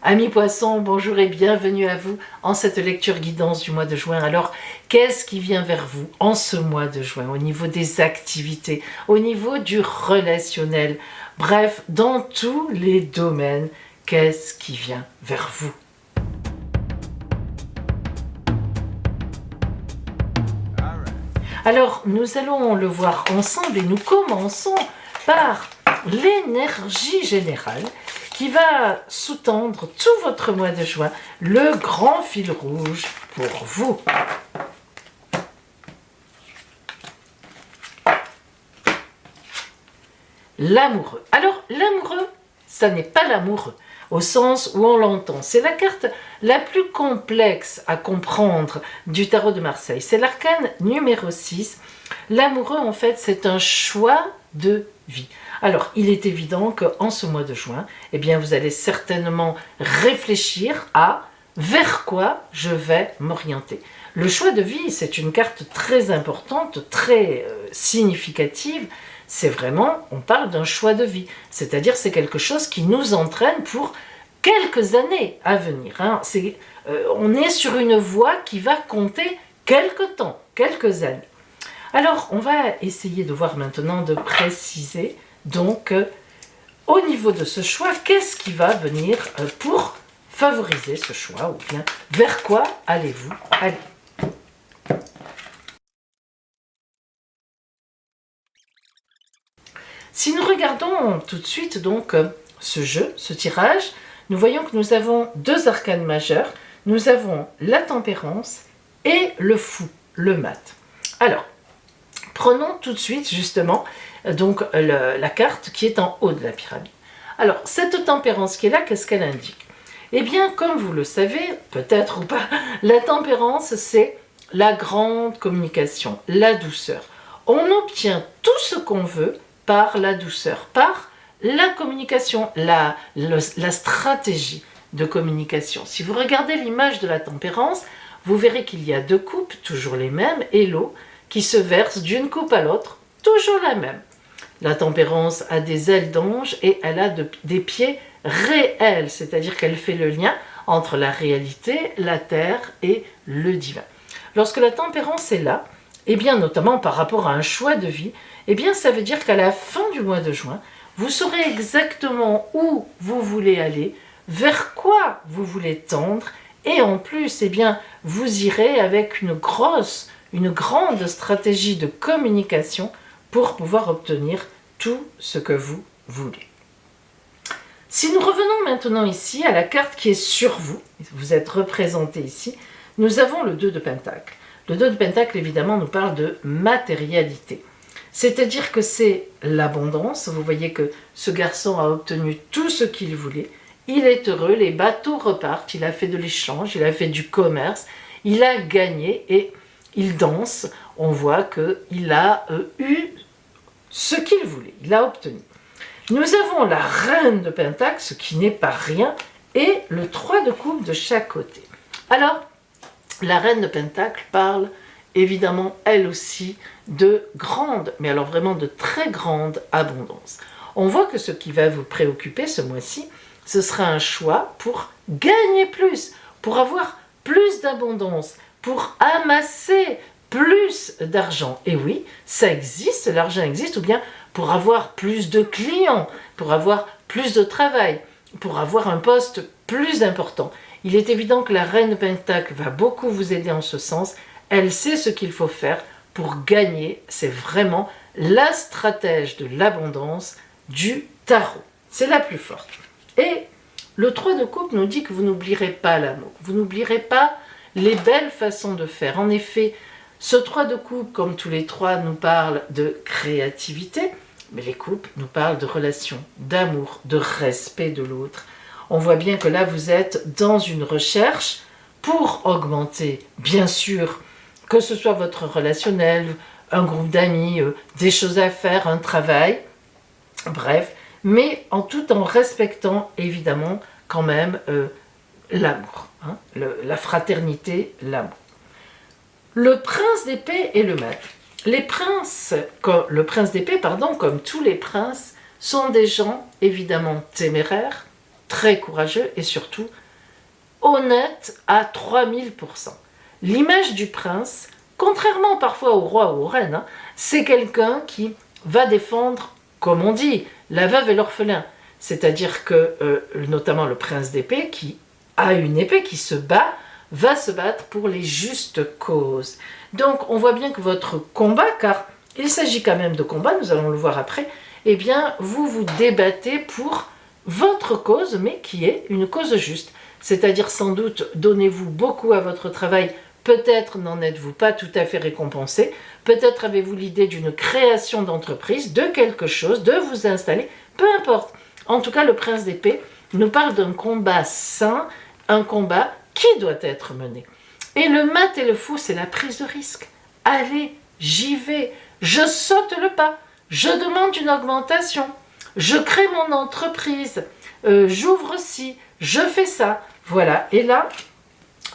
Amis poissons, bonjour et bienvenue à vous en cette lecture guidance du mois de juin. Alors, qu'est-ce qui vient vers vous en ce mois de juin au niveau des activités, au niveau du relationnel, bref, dans tous les domaines, qu'est-ce qui vient vers vous? Alors, nous allons le voir ensemble et nous commençons par l'énergie générale qui va sous-tendre tout votre mois de juin, le grand fil rouge pour vous. L'amoureux. Alors, l'amoureux, ça n'est pas l'amoureux, au sens où on l'entend. C'est la carte la plus complexe à comprendre du tarot de Marseille. C'est l'arcane numéro 6. L'amoureux, en fait, c'est un choix de vie. Alors, il est évident qu'en ce mois de juin, eh bien, vous allez certainement réfléchir à vers quoi je vais m'orienter. Le choix de vie, c'est une carte très importante, très significative. C'est vraiment, on parle d'un choix de vie. C'est-à-dire, c'est quelque chose qui nous entraîne pour quelques années à venir. Hein. On est sur une voie qui va compter quelques temps, quelques années. Alors, on va essayer de voir maintenant, de préciser, donc, au niveau de ce choix, qu'est-ce qui va venir pour favoriser ce choix, ou bien vers quoi allez-vous aller? Si nous regardons tout de suite donc ce jeu, ce tirage, nous voyons que nous avons deux arcanes majeurs. Nous avons la tempérance et le fou, le mat. Alors, prenons tout de suite justement donc la carte qui est en haut de la pyramide. Alors, cette tempérance qui est là, qu'est-ce qu'elle indique? Eh bien, comme vous le savez, peut-être ou pas, la tempérance, c'est la grande communication, la douceur. On obtient tout ce qu'on veut par la douceur, par la communication, la stratégie de communication. Si vous regardez l'image de la tempérance, vous verrez qu'il y a deux coupes, toujours les mêmes, et l'eau qui se verse d'une coupe à l'autre, toujours la même. La tempérance a des ailes d'ange et elle a des pieds réels, c'est-à-dire qu'elle fait le lien entre la réalité, la terre et le divin. Lorsque la tempérance est là, eh bien notamment par rapport à un choix de vie, eh bien ça veut dire qu'à la fin du mois de juin, vous saurez exactement où vous voulez aller, vers quoi vous voulez tendre, et en plus, eh bien, vous irez avec une grande stratégie de communication pour pouvoir obtenir tout ce que vous voulez. Si nous revenons maintenant ici à la carte qui est sur vous, vous êtes représenté ici, nous avons le 2 de Pentacle. Le 2 de Pentacle, évidemment, nous parle de matérialité. C'est-à-dire que c'est l'abondance. Vous voyez que ce garçon a obtenu tout ce qu'il voulait. Il est heureux, les bateaux repartent, il a fait de l'échange, il a fait du commerce, il a gagné et il danse. On voit qu'il a eu ce qu'il voulait, il a obtenu. Nous avons la reine de Pentacle, ce qui n'est pas rien, et le 3 de coupe de chaque côté. Alors, la reine de Pentacle parle évidemment, elle aussi, de grande, mais alors vraiment de très grande abondance. On voit que ce qui va vous préoccuper ce mois-ci, ce sera un choix pour gagner plus, pour avoir plus d'abondance, pour amasser plus d'argent. Et oui, ça existe, l'argent existe, ou bien pour avoir plus de clients, pour avoir plus de travail, pour avoir un poste plus important. Il est évident que la reine Pentacle va beaucoup vous aider en ce sens. Elle sait ce qu'il faut faire pour gagner. C'est vraiment la stratège de l'abondance du tarot. C'est la plus forte. Et le 3 de coupe nous dit que vous n'oublierez pas l'amour. Vous n'oublierez pas les belles façons de faire. En effet, ce 3 de coupe, comme tous les trois, nous parle de créativité. Mais les coupes nous parlent de relations, d'amour, de respect de l'autre. On voit bien que là, vous êtes dans une recherche pour augmenter, bien sûr, que ce soit votre relationnel, un groupe d'amis, des choses à faire, un travail, bref, mais tout en respectant, évidemment, quand même, l'amour, hein, la fraternité, l'amour. Le prince d'épée et le maître. Le prince d'épée, pardon, comme tous les princes, sont des gens évidemment téméraires, très courageux et surtout honnête à 3000%. L'image du prince, contrairement parfois au roi ou aux reines, hein, c'est quelqu'un qui va défendre, comme on dit, la veuve et l'orphelin. C'est-à-dire que, notamment le prince d'épée, qui a une épée, qui se bat, va se battre pour les justes causes. Donc on voit bien que votre combat, car il s'agit quand même de combat, nous allons le voir après, eh bien vous vous débattez pour votre cause, mais qui est une cause juste. C'est-à-dire sans doute donnez-vous beaucoup à votre travail, peut-être n'en êtes-vous pas tout à fait récompensé, peut-être avez-vous l'idée d'une création d'entreprise, de quelque chose, de vous installer, peu importe. En tout cas, le prince d'épée nous parle d'un combat sain, un combat qui doit être mené. Et le mat et le fou, c'est la prise de risque. Allez, j'y vais, je saute le pas, je demande une augmentation, je crée mon entreprise, j'ouvre ci, je fais ça. Voilà, et là,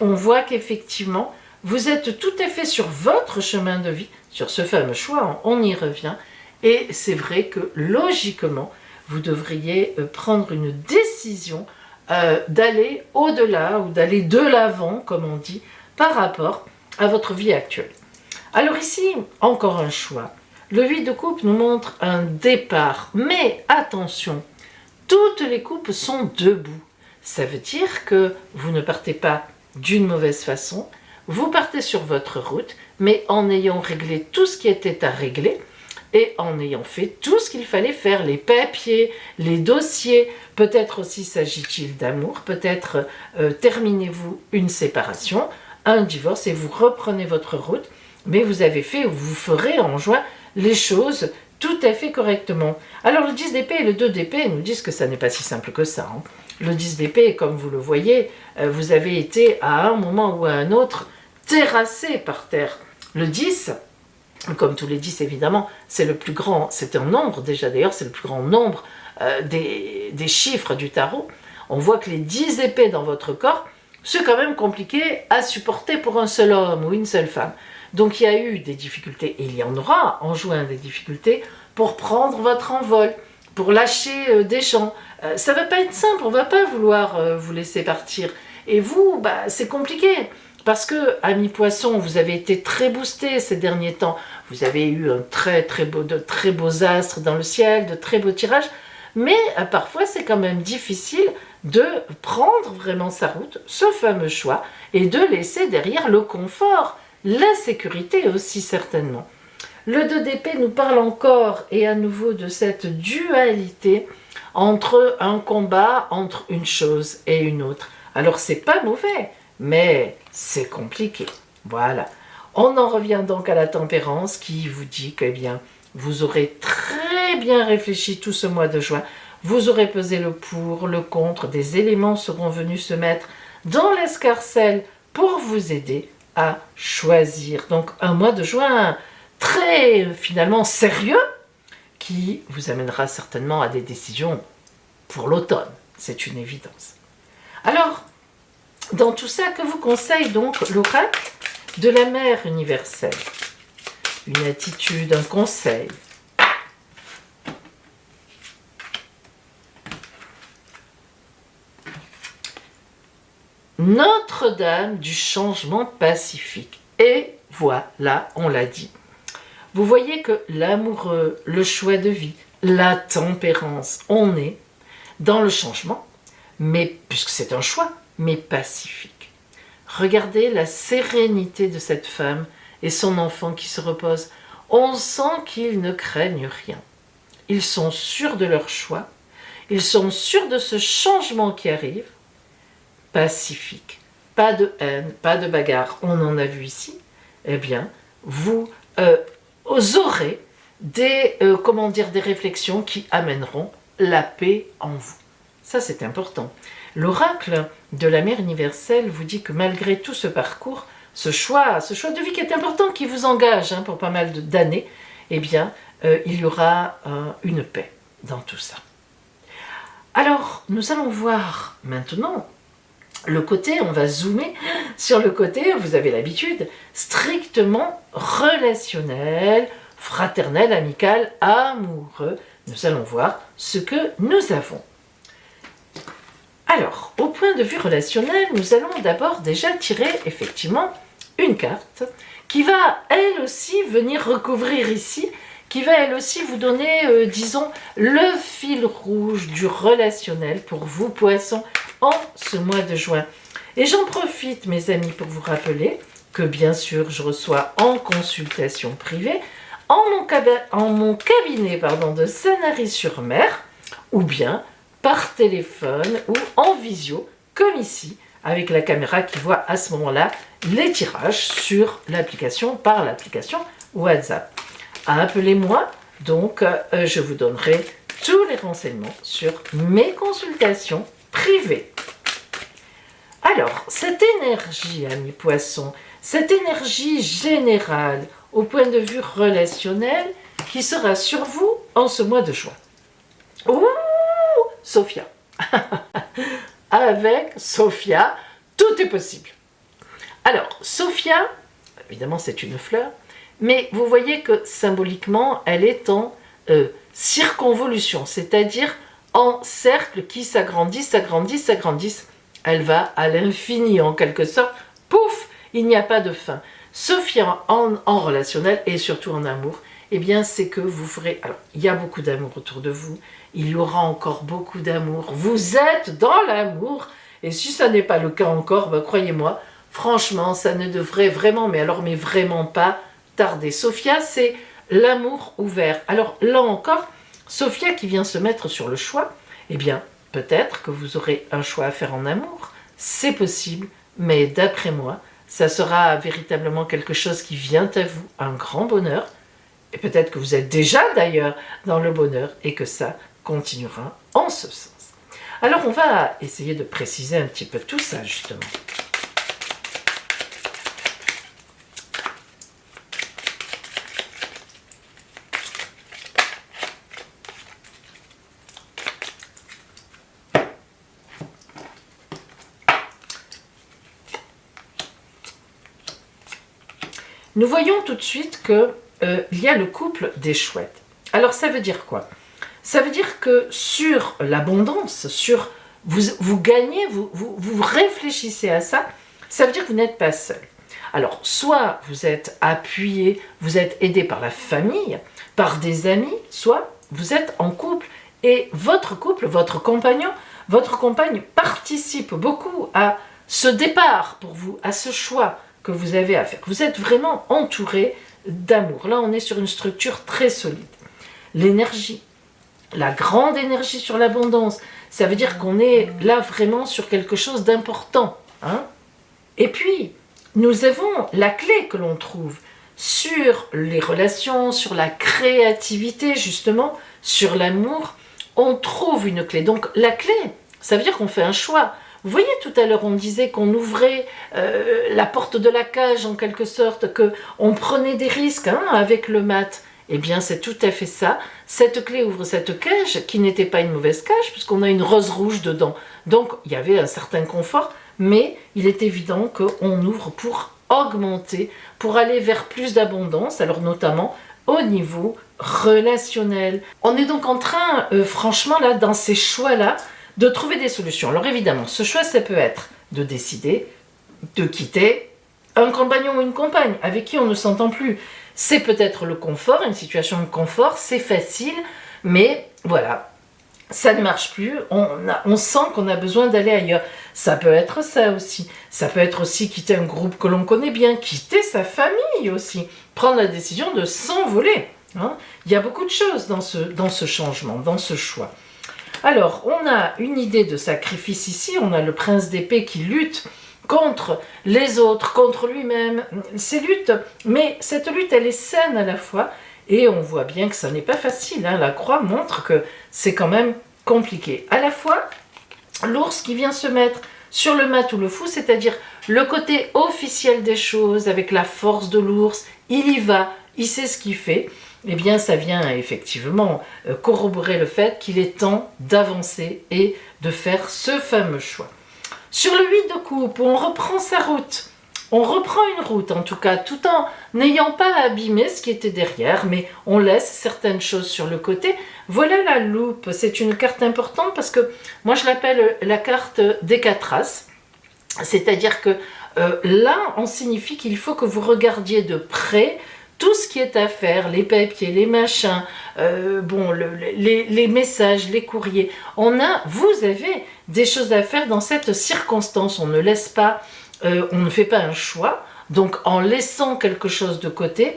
on voit qu'effectivement, vous êtes tout à fait sur votre chemin de vie, sur ce fameux choix, on y revient, et c'est vrai que logiquement, vous devriez prendre une décision d'aller au-delà ou d'aller de l'avant, comme on dit, par rapport à votre vie actuelle. Alors ici, encore un choix. Le 8 de coupe nous montre un départ, mais attention, toutes les coupes sont debout. Ça veut dire que vous ne partez pas d'une mauvaise façon, vous partez sur votre route, mais en ayant réglé tout ce qui était à régler, et en ayant fait tout ce qu'il fallait faire, les papiers, les dossiers, peut-être aussi s'agit-il d'amour, peut-être terminez-vous une séparation, un divorce et vous reprenez votre route, mais vous avez fait ou vous ferez en juin les choses tout à fait correctement. Alors le 10 d'épée et le 2 d'épée nous disent que ça n'est pas si simple que ça. Hein. Le 10 d'épée, comme vous le voyez, vous avez été à un moment ou à un autre terrassé par terre. Le 10, comme tous les 10 évidemment, c'est le plus grand, c'est un nombre déjà d'ailleurs, c'est le plus grand nombre des chiffres du tarot. On voit que les 10 épées dans votre corps, c'est quand même compliqué à supporter pour un seul homme ou une seule femme. Donc il y a eu des difficultés, et il y en aura en juin des difficultés, pour prendre votre envol, pour lâcher des gens. Ça ne va pas être simple, on ne va pas vouloir vous laisser partir. Et vous, c'est compliqué. Parce que, amis poissons, vous avez été très boostés ces derniers temps. Vous avez eu de très beaux astres dans le ciel, de très beaux tirages. Mais parfois, c'est quand même difficile de prendre vraiment sa route, ce fameux choix, et de laisser derrière le confort, la sécurité aussi certainement. Le 2 d'épée nous parle encore et à nouveau de cette dualité entre un combat, entre une chose et une autre. Alors c'est pas mauvais, mais c'est compliqué. Voilà. On en revient donc à la tempérance qui vous dit que bien, vous aurez très bien réfléchi tout ce mois de juin. Vous aurez pesé le pour, le contre. Des éléments seront venus se mettre dans l'escarcelle pour vous aider à choisir. Donc un mois de juin très finalement sérieux qui vous amènera certainement à des décisions pour l'automne. C'est une évidence. Alors, dans tout ça, que vous conseille donc l'oracle de la mère universelle? Une attitude, un conseil. Notre-Dame du changement pacifique. Et voilà, on l'a dit. Vous voyez que l'amoureux, le choix de vie, la tempérance, on est dans le changement, mais puisque c'est un choix, mais pacifique. Regardez la sérénité de cette femme et son enfant qui se repose. On sent qu'ils ne craignent rien. Ils sont sûrs de leur choix, ils sont sûrs de ce changement qui arrive. Pacifique, pas de haine, pas de bagarre, on en a vu ici. Eh bien, vous aurez des réflexions qui amèneront la paix en vous. Ça, c'est important. L'oracle de la mère universelle vous dit que malgré tout ce parcours, ce choix de vie qui est important, qui vous engage pour pas mal d'années, eh bien, il y aura une paix dans tout ça. Alors, nous allons voir maintenant le côté, on va zoomer sur le côté, vous avez l'habitude, strictement relationnel, fraternel, amical, amoureux. Nous allons voir ce que nous avons. Alors, au point de vue relationnel, nous allons d'abord déjà tirer effectivement une carte qui va elle aussi venir recouvrir ici, qui va elle aussi vous donner, disons, le fil rouge du relationnel pour vous, Poissons, en ce mois de juin. Et j'en profite, mes amis, pour vous rappeler que bien sûr, je reçois en consultation privée, en mon cabinet de Sanary-sur-Mer, ou bien par téléphone ou en visio, comme ici, avec la caméra qui voit à ce moment-là les tirages sur l'application, par l'application WhatsApp. Appelez-moi, donc je vous donnerai tous les renseignements sur mes consultations privées. Alors, cette énergie, amis poissons, cette énergie générale au point de vue relationnel qui sera sur vous en ce mois de juin. Ouh, Sophia. Avec Sophia, tout est possible. Alors, Sophia, évidemment c'est une fleur, mais vous voyez que symboliquement, elle est en circonvolution, c'est-à-dire en cercle qui s'agrandissent, s'agrandissent, s'agrandissent. Elle va à l'infini en quelque sorte. Pouf, il n'y a pas de fin. Sophia en relationnel et surtout en amour, eh bien c'est que vous ferez... Alors, il y a beaucoup d'amour autour de vous. Il y aura encore beaucoup d'amour. Vous êtes dans l'amour. Et si ça n'est pas le cas encore, ben, croyez-moi, franchement, ça ne devrait vraiment, mais vraiment pas tarder. Sophia, c'est l'amour ouvert. Alors là encore, Sophia qui vient se mettre sur le choix, eh bien, peut-être que vous aurez un choix à faire en amour. C'est possible, mais d'après moi, ça sera véritablement quelque chose qui vient à vous, un grand bonheur. Et peut-être que vous êtes déjà d'ailleurs dans le bonheur et que ça continuera en ce sens. Alors on va essayer de préciser un petit peu tout ça justement. Nous voyons tout de suite que il y a le couple des chouettes. Alors ça veut dire quoi? Ça veut dire que sur l'abondance, sur vous gagnez, vous réfléchissez à ça, ça veut dire que vous n'êtes pas seul. Alors soit vous êtes appuyé, vous êtes aidé par la famille, par des amis, soit vous êtes en couple et votre couple, votre compagnon, votre compagne participe beaucoup à ce départ pour vous, à ce choix que vous avez à faire. Vous êtes vraiment entouré d'amour. Là, on est sur une structure très solide. L'énergie, la grande énergie sur l'abondance, ça veut dire qu'on est là vraiment sur quelque chose d'important. Hein? Et puis, nous avons la clé que l'on trouve sur les relations, sur la créativité, justement, sur l'amour. On trouve une clé. Donc, la clé, ça veut dire qu'on fait un choix. Vous voyez, tout à l'heure, on disait qu'on ouvrait la porte de la cage, en quelque sorte, qu'on prenait des risques avec le mat. Eh bien, c'est tout à fait ça. Cette clé ouvre cette cage, qui n'était pas une mauvaise cage, puisqu'on a une rose rouge dedans. Donc, il y avait un certain confort, mais il est évident qu'on ouvre pour augmenter, pour aller vers plus d'abondance, alors notamment au niveau relationnel. On est donc en train, franchement, là, dans ces choix-là, de trouver des solutions. Alors évidemment, ce choix, ça peut être de décider de quitter un compagnon ou une compagne avec qui on ne s'entend plus. C'est peut-être le confort, une situation de confort, c'est facile, mais voilà, ça ne marche plus, on sent qu'on a besoin d'aller ailleurs. Ça peut être ça aussi. Ça peut être aussi quitter un groupe que l'on connaît bien, quitter sa famille aussi, prendre la décision de s'envoler. Hein. Il y a beaucoup de choses dans ce changement, dans ce choix. Alors, on a une idée de sacrifice ici, on a le prince d'épée qui lutte contre les autres, contre lui-même, ces luttes, mais cette lutte, elle est saine à la fois, et on voit bien que ça n'est pas facile, hein. La croix montre que c'est quand même compliqué. À la fois, l'ours qui vient se mettre sur le mat ou le fou, c'est-à-dire le côté officiel des choses, avec la force de l'ours, il y va, il sait ce qu'il fait, eh bien ça vient effectivement corroborer le fait qu'il est temps d'avancer et de faire ce fameux choix. Sur le 8 de coupe, on reprend sa route. On reprend une route, en tout cas, tout en n'ayant pas abîmé ce qui était derrière, mais on laisse certaines choses sur le côté. Voilà la loupe, c'est une carte importante parce que moi je l'appelle la carte des 4 as. C'est-à-dire que là, on signifie qu'il faut que vous regardiez de près tout ce qui est à faire, les papiers, les machins, les messages, les courriers. Vous avez des choses à faire dans cette circonstance. On ne laisse pas, on ne fait pas un choix. Donc en laissant quelque chose de côté,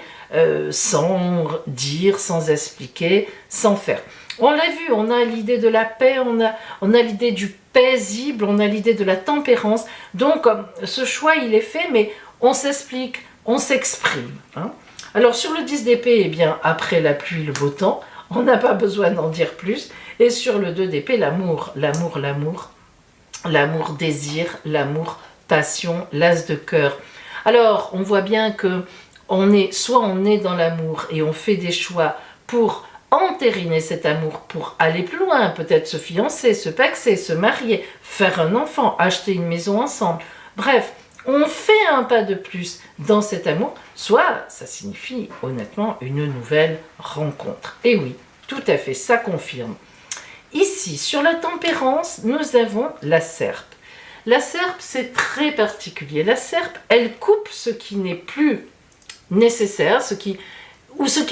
sans dire, sans expliquer, sans faire. On l'a vu, on a l'idée de la paix, on a l'idée du paisible, on a l'idée de la tempérance. Donc ce choix il est fait, mais on s'explique, on s'exprime. Hein. Alors sur le 10 d'épée, eh bien après la pluie, le beau temps, on n'a pas besoin d'en dire plus. Et sur le 2 d'épée, l'amour, l'amour, l'amour, l'amour désir, l'amour passion, l'as de cœur. Alors on voit bien que soit on est dans l'amour et on fait des choix pour entériner cet amour, pour aller plus loin, peut-être se fiancer, se paxer, se marier, faire un enfant, acheter une maison ensemble. Bref, on fait un pas de plus dans cet amour, soit ça signifie honnêtement une nouvelle rencontre. Et oui, tout à fait, ça confirme. Ici, sur la tempérance, nous avons la serpe. La serpe, c'est très particulier. La serpe, elle coupe ce qui n'est plus nécessaire, ce qui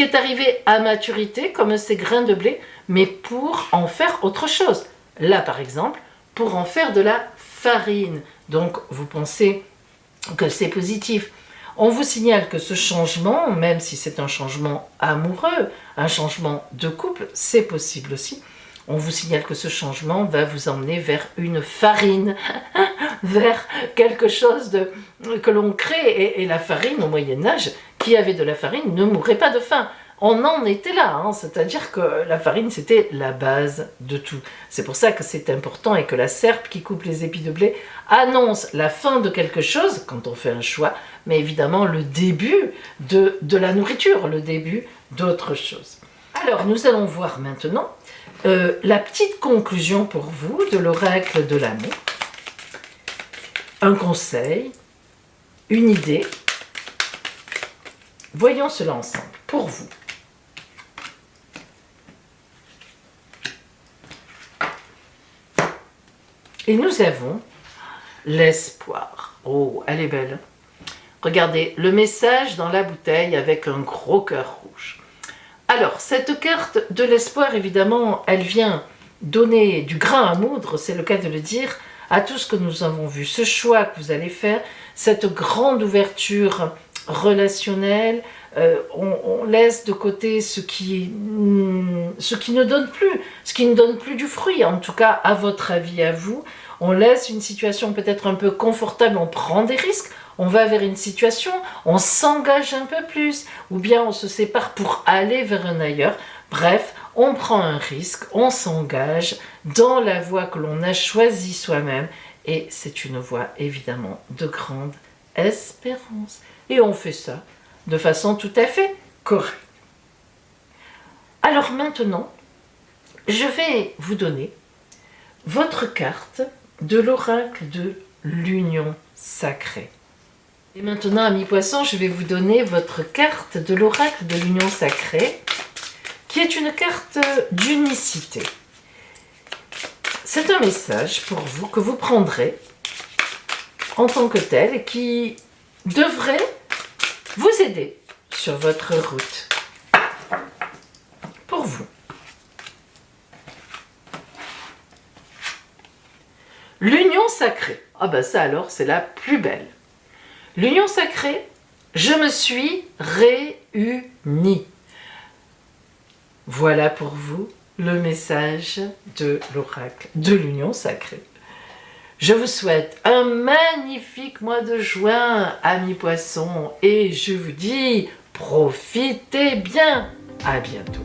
est arrivé à maturité, comme ces grains de blé, mais pour en faire autre chose. Là, par exemple, pour en faire de la farine. Donc, vous pensez que c'est positif. On vous signale que ce changement, même si c'est un changement amoureux, un changement de couple, c'est possible aussi. On vous signale que ce changement va vous emmener vers une farine, vers quelque chose que l'on crée. Et la farine, au Moyen-Âge, qui avait de la farine ne mourrait pas de faim. On en était là, hein, c'est-à-dire que la farine, c'était la base de tout. C'est pour ça que c'est important et que la serpe qui coupe les épis de blé annonce la fin de quelque chose, quand on fait un choix, mais évidemment le début de la nourriture, le début d'autre chose. Alors, nous allons voir maintenant la petite conclusion pour vous de l'oracle de l'amour. Un conseil, une idée. Voyons cela ensemble, pour vous. Et nous avons l'espoir. Oh, elle est belle. Regardez, le message dans la bouteille avec un gros cœur rouge. Alors, cette carte de l'espoir, évidemment, elle vient donner du grain à moudre, c'est le cas de le dire, à tout ce que nous avons vu. Ce choix que vous allez faire, cette grande ouverture relationnelle, on laisse de côté ce qui ne donne plus, ce qui ne donne plus du fruit, en tout cas à votre avis, à vous. On laisse une situation peut-être un peu confortable, on prend des risques, on va vers une situation, on s'engage un peu plus, ou bien on se sépare pour aller vers un ailleurs. Bref, on prend un risque, on s'engage dans la voie que l'on a choisie soi-même, et c'est une voie évidemment de grande espérance. Et on fait ça de façon tout à fait correcte. Alors maintenant, je vais vous donner votre carte de l'oracle de l'union sacrée. Et maintenant, amis poissons, je vais vous donner votre carte de l'oracle de l'union sacrée, qui est une carte d'unicité. C'est un message pour vous que vous prendrez en tant que tel et qui devrait vous aider sur votre route. Pour vous. L'union sacrée. Ah ben ça alors, c'est la plus belle. L'union sacrée, je me suis réunie. Voilà pour vous le message de l'oracle de l'union sacrée. Je vous souhaite un magnifique mois de juin, amis poissons, et je vous dis, profitez bien. À bientôt.